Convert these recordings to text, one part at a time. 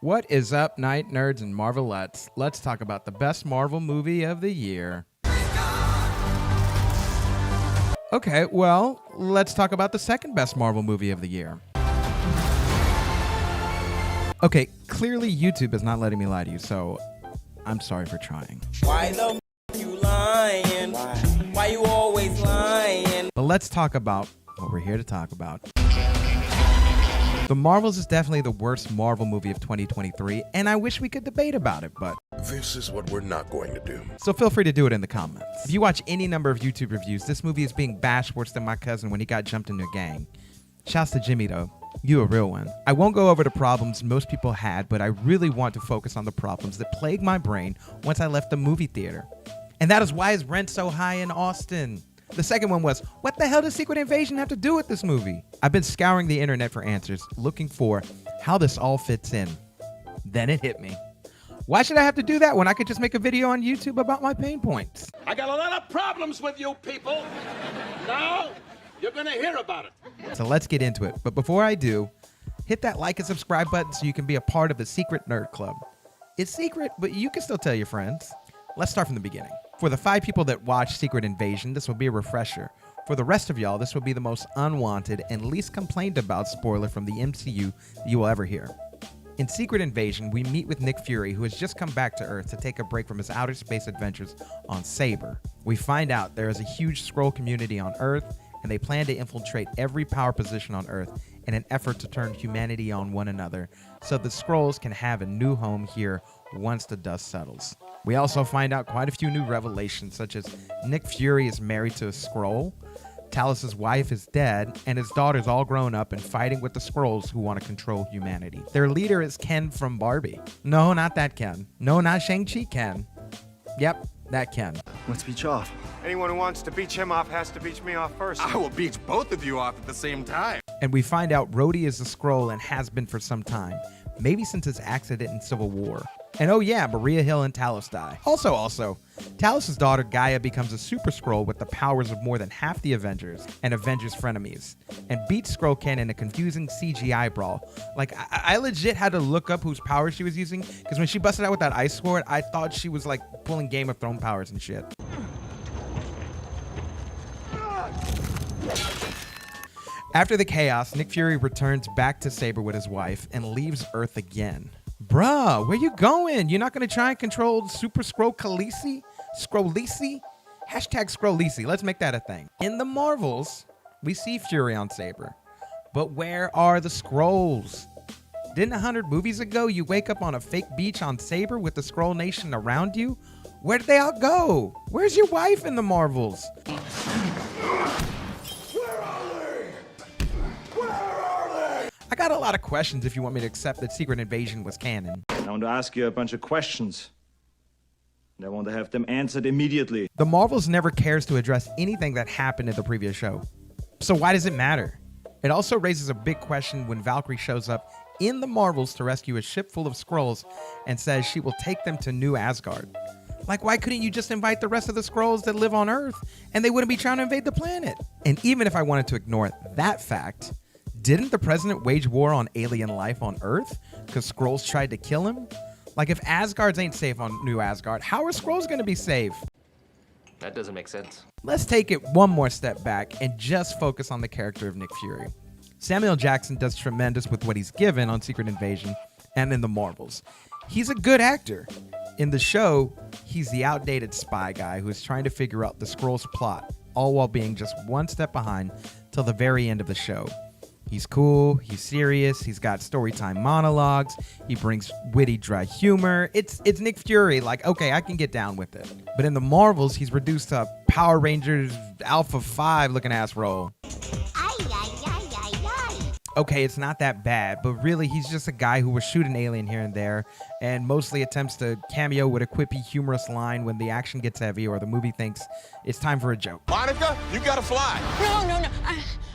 What is up, Night Nerds and Marvelettes? Let's talk about the best Marvel movie of the year. Okay, well, let's talk about the second best Marvel movie of the year. Okay, clearly YouTube is not letting me lie to you, so I'm sorry for trying. Why the you lying? Why you always lying? But let's talk about what we're here to talk about. The Marvels is definitely the worst Marvel movie of 2023, and I wish we could debate about it, but this is what we're not going to do. So feel free to do it in the comments. If you watch any number of YouTube reviews, this movie is being bashed worse than my cousin when he got jumped into a gang. Shouts to Jimmy though. You a real one. I won't go over the problems most people had, but I really want to focus on the problems that plagued my brain once I left the movie theater. And that is why is rent so high in Austin? The second one was, what the hell does Secret Invasion have to do with this movie? I've been scouring the internet for answers, looking for how this all fits in. Then it hit me. Why should I have to do that when I could just make a video on YouTube about my pain points? I got a lot of problems with you people. Now, you're gonna hear about it. So let's get into it. But before I do, hit that like and subscribe button so you can be a part of the Secret Nerd Club. It's secret, but you can still tell your friends. Let's start from the beginning. For the 5 people that watch Secret Invasion, this will be a refresher. For the rest of y'all, this will be the most unwanted and least complained about spoiler from the MCU you will ever hear. In Secret Invasion, we meet with Nick Fury, who has just come back to Earth to take a break from his outer space adventures on Saber. We find out there is a huge Skrull community on Earth, and they plan to infiltrate every power position on Earth in an effort to turn humanity on one another so the Skrulls can have a new home here once the dust settles. We also find out quite a few new revelations, such as Nick Fury is married to a Skrull, Talos' wife is dead, and his daughter's all grown up and fighting with the Skrulls who want to control humanity. Their leader is Ken from Barbie. No, not that Ken. No, not Shang-Chi Ken. Yep, that Ken. Let's beach off. Anyone who wants to beach him off has to beach me off first. I will beach both of you off at the same time. And we find out Rhodey is a Skrull and has been for some time, maybe since his accident in Civil War. And oh yeah, Maria Hill and Talos die. Also, Talos' daughter Gaia becomes a super Skrull with the powers of more than half the Avengers and Avengers frenemies, and beats Skrull Ken in a confusing CGI brawl. Like, I legit had to look up whose power she was using, because when she busted out with that ice sword, I thought she was like pulling Game of Thrones powers and shit. After the chaos, Nick Fury returns back to Saber with his wife and leaves Earth again. Bruh, where you going? You're not gonna try and control Super Skrull Khaleesi? Skrullisi? Hashtag Skrullisi. Let's make that a thing. In the Marvels, we see Fury on Saber. But where are the Skrulls? Didn't 100 movies ago you wake up on a fake beach on Saber with the Skrull Nation around you? Where did they all go? Where's your wife in the Marvels? I got a lot of questions if you want me to accept that Secret Invasion was canon. I want to ask you a bunch of questions, and I want to have them answered immediately. The Marvels never cares to address anything that happened in the previous show. So why does it matter? It also raises a big question when Valkyrie shows up in the Marvels to rescue a ship full of Skrulls and says she will take them to New Asgard. Like, why couldn't you just invite the rest of the Skrulls that live on Earth and they wouldn't be trying to invade the planet? And even if I wanted to ignore that fact, didn't the president wage war on alien life on Earth because Skrulls tried to kill him? Like, if Asgards ain't safe on New Asgard, how are Skrulls going to be safe? That doesn't make sense. Let's take it one more step back and just focus on the character of Nick Fury. Samuel Jackson does tremendous with what he's given on Secret Invasion and in the Marvels. He's a good actor. In the show, he's the outdated spy guy who is trying to figure out the Skrulls' plot, all while being just one step behind till the very end of the show. He's cool, he's serious, he's got storytime monologues, he brings witty, dry humor. It's Nick Fury, like, okay, I can get down with it. But in the Marvels, he's reduced to Power Rangers Alpha 5 looking ass role. Okay, it's not that bad, but really he's just a guy who will shoot an alien here and there and mostly attempts to cameo with a quippy, humorous line when the action gets heavy or the movie thinks it's time for a joke. Monica, you gotta fly. No.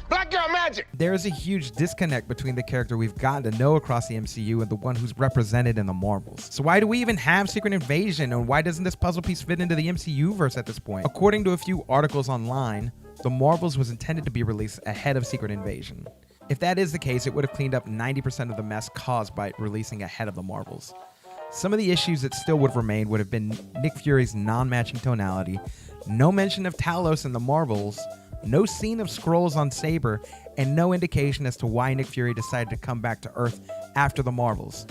Black girl magic. There is a huge disconnect between the character we've gotten to know across the MCU and the one who's represented in the Marvels. So why do we even have Secret Invasion, and why doesn't this puzzle piece fit into the MCU verse at this point? According to a few articles online, the Marvels was intended to be released ahead of Secret Invasion. If that is the case, it would have cleaned up 90% of the mess caused by it releasing ahead of the Marvels. Some of the issues that still would have remained would have been Nick Fury's non-matching tonality, no mention of Talos in the Marvels, no scene of Skrulls on Saber, and no indication as to why Nick Fury decided to come back to Earth after the Marvels.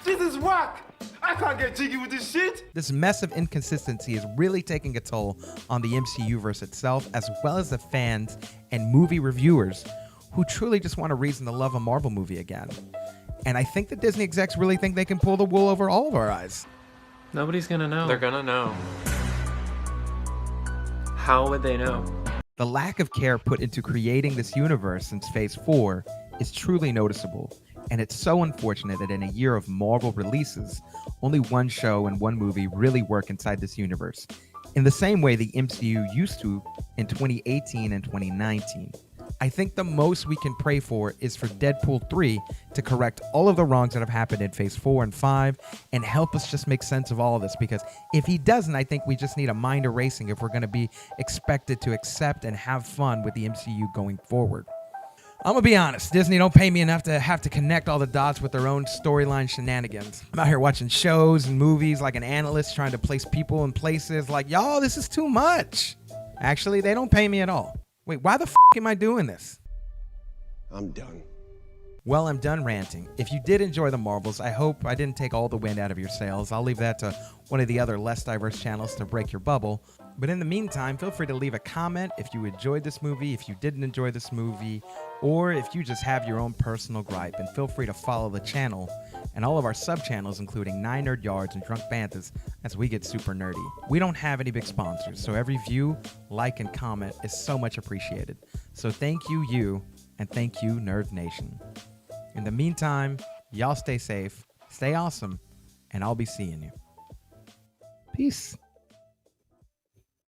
This is whack! I can't get jiggy with this shit! This mess of inconsistency is really taking a toll on the MCU-verse itself, as well as the fans and movie reviewers who truly just want a reason to love a Marvel movie again. And I think the Disney execs really think they can pull the wool over all of our eyes. Nobody's gonna know. They're gonna know. How would they know? The lack of care put into creating this universe since Phase 4 is truly noticeable, and it's so unfortunate that in a year of Marvel releases, only one show and one movie really work inside this universe, in the same way the MCU used to in 2018 and 2019. I think the most we can pray for is for Deadpool 3 to correct all of the wrongs that have happened in Phase 4 and 5 and help us just make sense of all of this, because if he doesn't, I think we just need a mind erasing if we're going to be expected to accept and have fun with the MCU going forward. I'm gonna be honest, Disney don't pay me enough to have to connect all the dots with their own storyline shenanigans. I'm out here watching shows and movies like an analyst trying to place people in places like, y'all, this is too much. Actually, they don't pay me at all. Wait, why the f am I doing this? I'm done. Well, I'm done ranting. If you did enjoy the Marvels, I hope I didn't take all the wind out of your sails. I'll leave that to one of the other less diverse channels to break your bubble. But in the meantime, feel free to leave a comment if you enjoyed this movie, if you didn't enjoy this movie, or if you just have your own personal gripe. And feel free to follow the channel and all of our sub-channels, including 9 Nerd Yards and Drunk Banthas, as we get super nerdy. We don't have any big sponsors, so every view, like, and comment is so much appreciated. So thank you, and thank you, Nerd Nation. In the meantime, y'all stay safe, stay awesome, and I'll be seeing you. Peace.